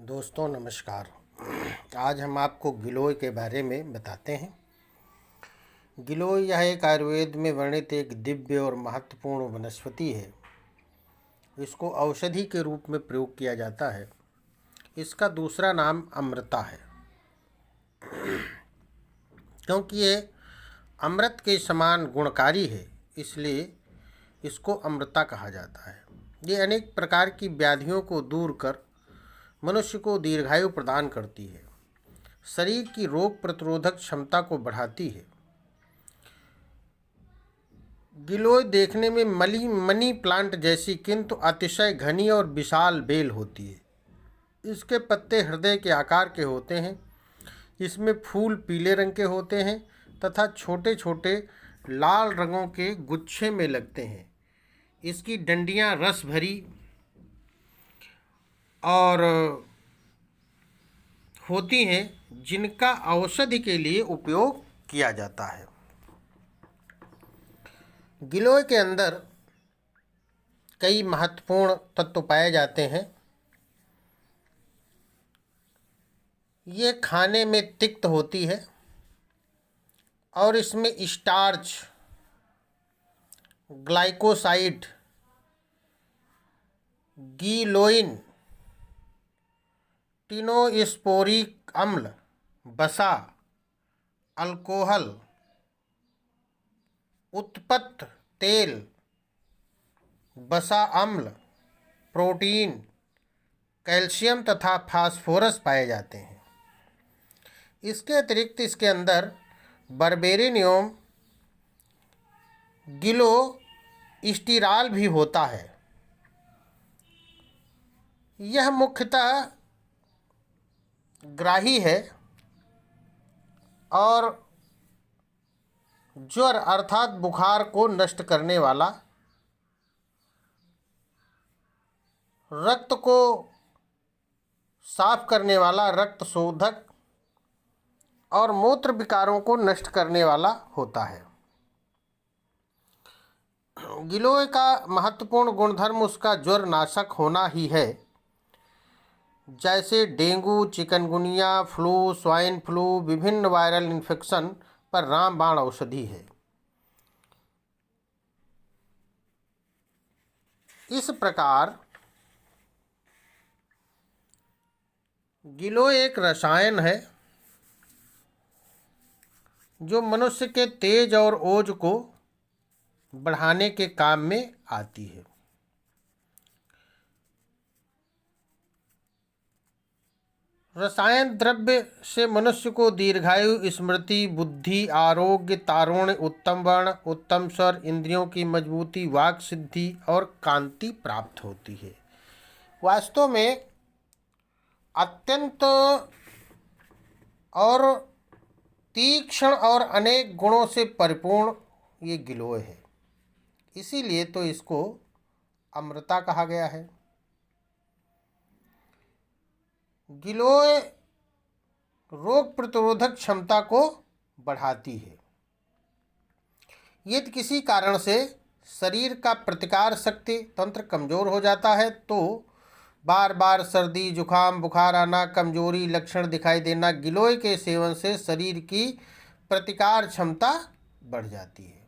दोस्तों नमस्कार। आज हम आपको गिलोय के बारे में बताते हैं। गिलोय यह एक आयुर्वेद में वर्णित एक दिव्य और महत्वपूर्ण वनस्पति है। इसको औषधि के रूप में प्रयोग किया जाता है। इसका दूसरा नाम अमृता है, क्योंकि ये अमृत के समान गुणकारी है, इसलिए इसको अमृता कहा जाता है। ये अनेक प्रकार की व्याधियों को दूर कर मनुष्य को दीर्घायु प्रदान करती है, शरीर की रोग प्रतिरोधक क्षमता को बढ़ाती है। गिलोय देखने में मनी प्लांट जैसी किंतु अतिशय घनी और विशाल बेल होती है। इसके पत्ते हृदय के आकार के होते हैं। इसमें फूल पीले रंग के होते हैं तथा छोटे छोटे लाल रंगों के गुच्छे में लगते हैं। इसकी डंडियाँ रस भरी और होती हैं, जिनका औषधि के लिए उपयोग किया जाता है। गिलोय के अंदर कई महत्वपूर्ण तत्व पाए जाते हैं। ये खाने में तिक्त होती है और इसमें स्टार्च, ग्लाइकोसाइड, गिलोइन, टिनोस्पोरिक अम्ल, वसा, अल्कोहल, उत्पत्त तेल, वसा अम्ल, प्रोटीन, कैल्शियम तथा फास्फोरस पाए जाते हैं। इसके अतिरिक्त इसके अंदर बर्बेरिन एवं गिलोस्टिराल भी होता है। यह मुख्यतः ग्राही है और ज्वर अर्थात बुखार को नष्ट करने वाला, रक्त को साफ करने वाला, रक्त शोधक और मूत्र विकारों को नष्ट करने वाला होता है। गिलोय का महत्वपूर्ण गुणधर्म उसका ज्वर नाशक होना ही है। जैसे dengue, chikungunya, flu, swine flu, विभिन्न वायरल इन्फेक्शन पर रामबाण औषधि है। इस प्रकार गिलोय एक रसायन है जो मनुष्य के तेज और ओज को बढ़ाने के काम में आती है। रसायन द्रव्य से मनुष्य को दीर्घायु, स्मृति, बुद्धि, आरोग्य, तारुण्य, उत्तम वर्ण, उत्तम स्वर, इंद्रियों की मजबूती, वाक सिद्धि और कांति प्राप्त होती है। वास्तव में अत्यंत और तीक्ष्ण और अनेक गुणों से परिपूर्ण ये गिलोय है, इसीलिए तो इसको अमृता कहा गया है। गिलोय रोग प्रतिरोधक क्षमता को बढ़ाती है। यदि किसी कारण से शरीर का प्रतिकार शक्ति तंत्र कमजोर हो जाता है तो बार बार सर्दी, जुखाम, बुखार आना, कमजोरी लक्षण दिखाई देना, गिलोय के सेवन से शरीर की प्रतिकार क्षमता बढ़ जाती है।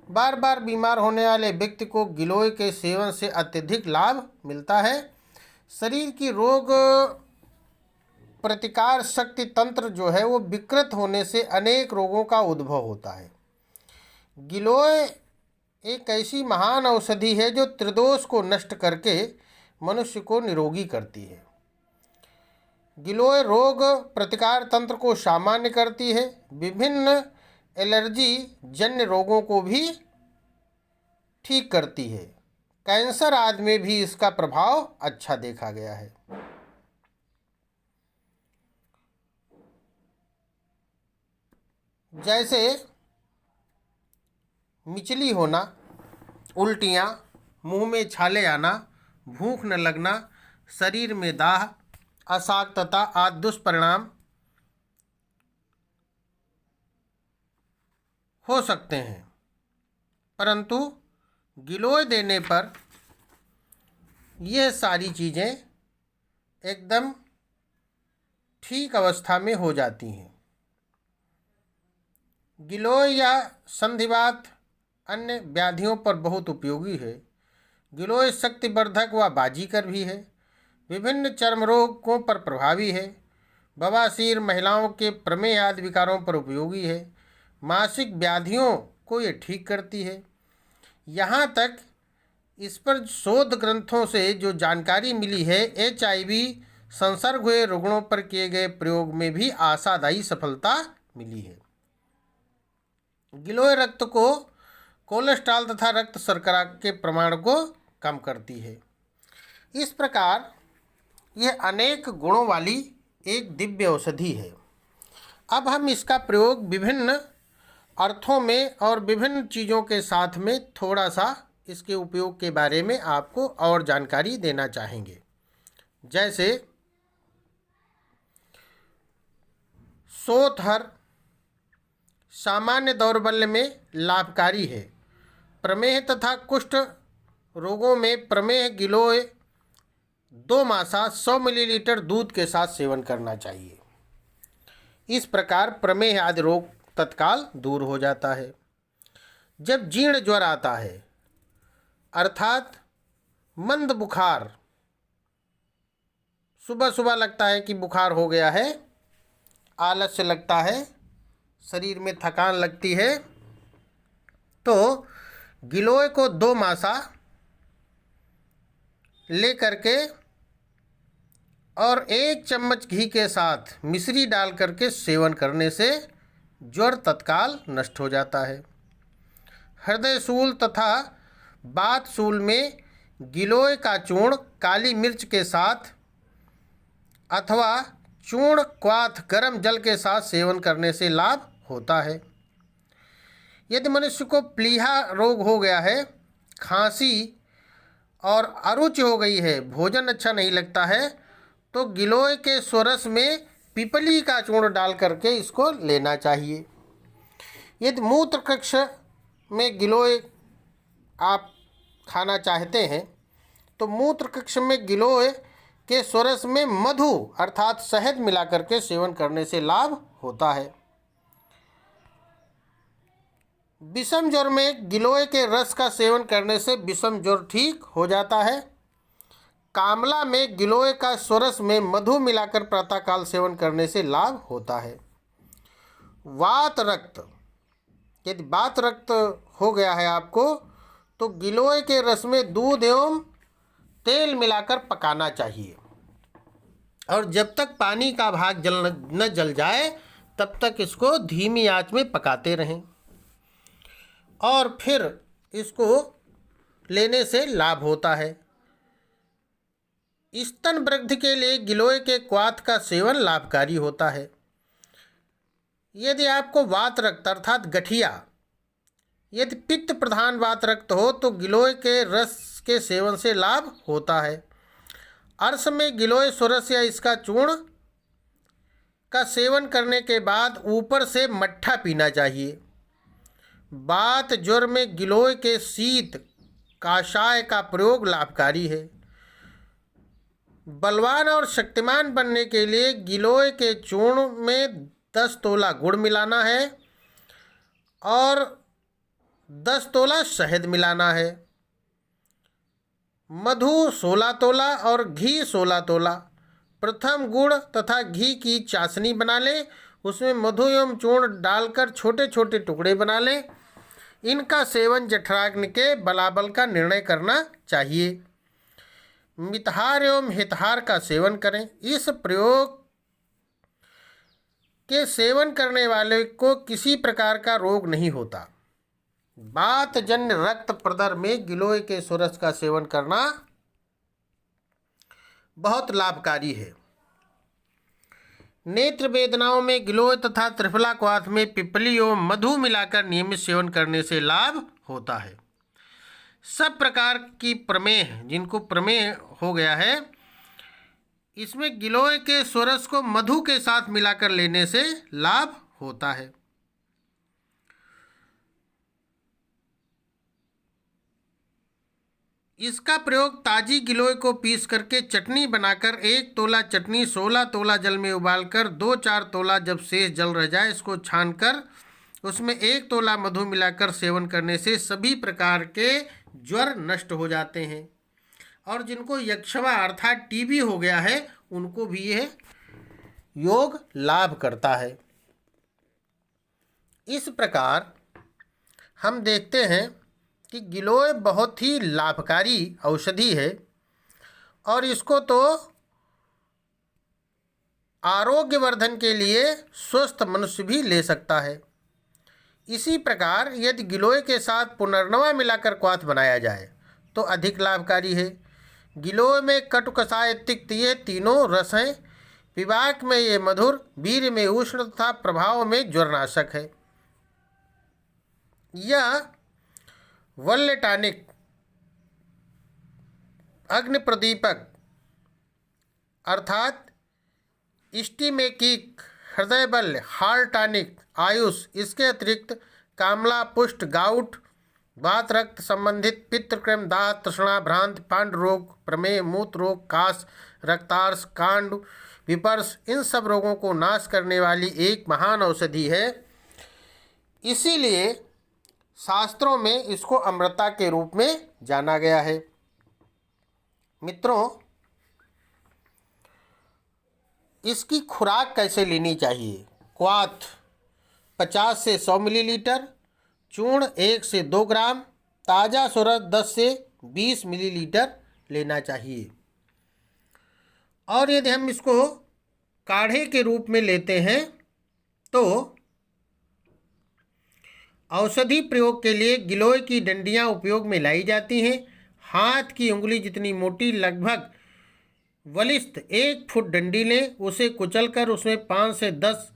बार बार बीमार होने वाले व्यक्ति को गिलोय के सेवन से अत्यधिक लाभ मिलता है। शरीर की रोग प्रतिकार शक्ति तंत्र जो है वो विकृत होने से अनेक रोगों का उद्भव होता है। गिलोय एक ऐसी महान औषधि है जो त्रिदोष को नष्ट करके मनुष्य को निरोगी करती है। गिलोय रोग प्रतिकार तंत्र को सामान्य करती है। विभिन्न एलर्जी जन्य रोगों को भी ठीक करती है। कैंसर आदि में भी इसका प्रभाव अच्छा देखा गया है। जैसे मिचली होना, उल्टियाँ, मुंह में छाले आना, भूख न लगना, शरीर में दाह, अशक्तता आदि दुष्परिणाम हो सकते हैं, परंतु गिलोय देने पर यह सारी चीज़ें एकदम ठीक अवस्था में हो जाती हैं। गिलोय या संधिवात अन्य व्याधियों पर बहुत उपयोगी है। गिलोय शक्तिवर्धक व बाजीकर भी है। विभिन्न चर्म रोगों पर प्रभावी है। बवासीर, महिलाओं के प्रमेह आदि विकारों पर उपयोगी है। मासिक व्याधियों को ये ठीक करती है। यहाँ तक इस पर शोध ग्रंथों से जो जानकारी मिली है, HIV संसर्ग हुए रुग्णों पर किए गए प्रयोग में भी आशादायी सफलता मिली है। गिलोय रक्त को कोलेस्ट्रॉल तथा रक्त शर्करा के प्रमाण को कम करती है। इस प्रकार यह अनेक गुणों वाली एक दिव्य औषधि है। अब हम इसका प्रयोग विभिन्न अर्थों में और विभिन्न चीज़ों के साथ में थोड़ा सा इसके उपयोग के बारे में आपको और जानकारी देना चाहेंगे। जैसे सोतहर सामान्य दौर्बल्य में लाभकारी है। प्रमेह तथा कुष्ठ रोगों में प्रमेह गिलोय 2 मासा 100 मिलीलीटर दूध के साथ सेवन करना चाहिए। इस प्रकार प्रमेह आदि रोग तत्काल दूर हो जाता है। जब जीर्ण ज्वर आता है अर्थात मंद बुखार, सुबह सुबह लगता है कि बुखार हो गया है, आलस्य लगता है, शरीर में थकान लगती है, तो गिलोय को 2 मासा ले करके और 1 चम्मच घी के साथ मिश्री डाल करके सेवन करने से ज्वर तत्काल नष्ट हो जाता है। हृदय शूल तथा बात शूल में गिलोय का चूर्ण काली मिर्च के साथ अथवा चूर्ण क्वाथ गर्म जल के साथ सेवन करने से लाभ होता है। यदि मनुष्य को प्लीहा रोग हो गया है, खांसी और अरुचि हो गई है, भोजन अच्छा नहीं लगता है, तो गिलोय के स्वरस में पिपली का चूर्ण डाल करके इसको लेना चाहिए। यदि मूत्र कक्ष में गिलोय आप खाना चाहते हैं तो मूत्र कक्ष में गिलोय के स्वरस में मधु अर्थात शहद मिला करके सेवन करने से लाभ होता है। विषम ज्वर में गिलोय के रस का सेवन करने से विषम ज्वर ठीक हो जाता है। कामला में गिलोय का स्वरस में मधु मिलाकर प्रातःकाल सेवन करने से लाभ होता है। वात रक्त, यदि वात रक्त हो गया है आपको तो गिलोय के रस में दूध एवं तेल मिलाकर पकाना चाहिए और जब तक पानी का भाग न जल जाए तब तक इसको धीमी आंच में पकाते रहें और फिर इसको लेने से लाभ होता है। स्तन वृद्धि के लिए गिलोय के क्वाथ का सेवन लाभकारी होता है। यदि आपको वात रक्त अर्थात गठिया, यदि पित्त प्रधान वात रक्त हो तो गिलोय के रस के सेवन से लाभ होता है। अर्श में गिलोय स्वरस या इसका चूर्ण का सेवन करने के बाद ऊपर से मट्ठा पीना चाहिए। बात ज्वर में गिलोय के शीत काषाय का प्रयोग लाभकारी है। बलवान और शक्तिमान बनने के लिए गिलोय के चूर्ण में 10 तोला गुड़ मिलाना है और 10 तोला शहद मिलाना है। मधु 16 तोला और घी 16 तोला। प्रथम गुड़ तथा घी की चाशनी बना लें, उसमें मधु एवं चूर्ण डालकर छोटे छोटे टुकड़े बना लें। इनका सेवन जठराग्नि के बलाबल का निर्णय करना चाहिए। मितहार एवं हितहार का सेवन करें। इस प्रयोग के सेवन करने वाले को किसी प्रकार का रोग नहीं होता। वातजन्य रक्त प्रदर में गिलोय के स्वरस का सेवन करना बहुत लाभकारी है। नेत्र वेदनाओं में गिलोय तथा त्रिफला क्वाथ में पिपली एवं मधु मिलाकर नियमित सेवन करने से लाभ होता है। सब प्रकार की प्रमेह, जिनको प्रमेह हो गया है, इसमें गिलोय के स्वरस को मधु के साथ मिलाकर लेने से लाभ होता है। इसका प्रयोग ताजी गिलोय को पीस करके चटनी बनाकर 1 तोला चटनी 16 तोला जल में उबालकर 2-4 तोला जब शेष जल रह जाए इसको छानकर उसमें 1 तोला मधु मिलाकर सेवन करने से सभी प्रकार के ज्वर नष्ट हो जाते हैं। और जिनको यक्षवा अर्थात टीबी हो गया है उनको भी यह योग लाभ करता है। इस प्रकार हम देखते हैं कि गिलोय बहुत ही लाभकारी औषधि है और इसको तो आरोग्यवर्धन के लिए स्वस्थ मनुष्य भी ले सकता है। इसी प्रकार यदि गिलोय के साथ पुनर्नवा मिलाकर क्वाथ बनाया जाए तो अधिक लाभकारी है। गिलोय में कटु कषाय तिक्त ये तीनों रस हैं। पिबाक में ये मधुर, वीर्य में उष्ण तथा प्रभाव में ज्वरनाशक है। यह वल्य टॉनिक, अग्नि प्रदीपक अर्थात स्टीमेकिक, हृदय बल, हार्ट टॉनिक, आयुष, इसके अतिरिक्त कामला, पुष्ट, गाउट, वात रक्त संबंधित पित्तक्रम, दाह, तृष्णा, भ्रांत, पांड रोग, प्रमेह, मूत्र रोग, कास, रक्तार्स, कांड, विपर्स, इन सब रोगों को नाश करने वाली एक महान औषधि है। इसीलिए शास्त्रों में इसको अमृता के रूप में जाना गया है। मित्रों, इसकी खुराक कैसे लेनी चाहिए? क्वाथ 50 से 100 मिलीलीटर, चूर्ण 1 से 2 ग्राम, ताज़ा सुरज 10 से 20 मिलीलीटर लेना चाहिए। और यदि हम इसको काढ़े के रूप में लेते हैं तो औषधि प्रयोग के लिए गिलोय की डंडियाँ उपयोग में लाई जाती हैं। हाथ की उंगली जितनी मोटी, लगभग बलिष्ठ 1 फुट डंडी लें, उसे कुचलकर उसमें 5 से 10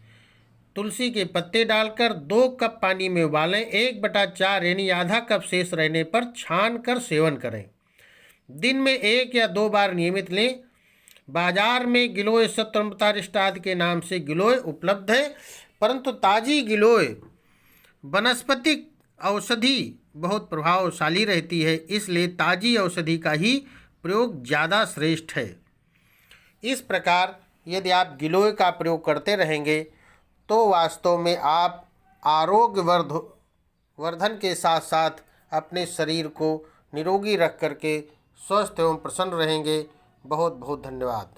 तुलसी के पत्ते डालकर 2 कप पानी में उबालें। 1/4 यानी आधा कप शेष रहने पर छान कर सेवन करें। दिन में 1 या 2 बार नियमित लें। बाजार में गिलोय सत्वमृतारिष्टादि के नाम से गिलोय उपलब्ध है, परंतु ताजी गिलोय वनस्पतिक औषधि बहुत प्रभावशाली रहती है, इसलिए ताजी औषधि का ही प्रयोग ज़्यादा श्रेष्ठ है। इस प्रकार यदि आप गिलोय का प्रयोग करते रहेंगे तो वास्तव में आप वर्धन के साथ साथ अपने शरीर को निरोगी रख करके स्वस्थ एवं प्रसन्न रहेंगे। बहुत बहुत धन्यवाद।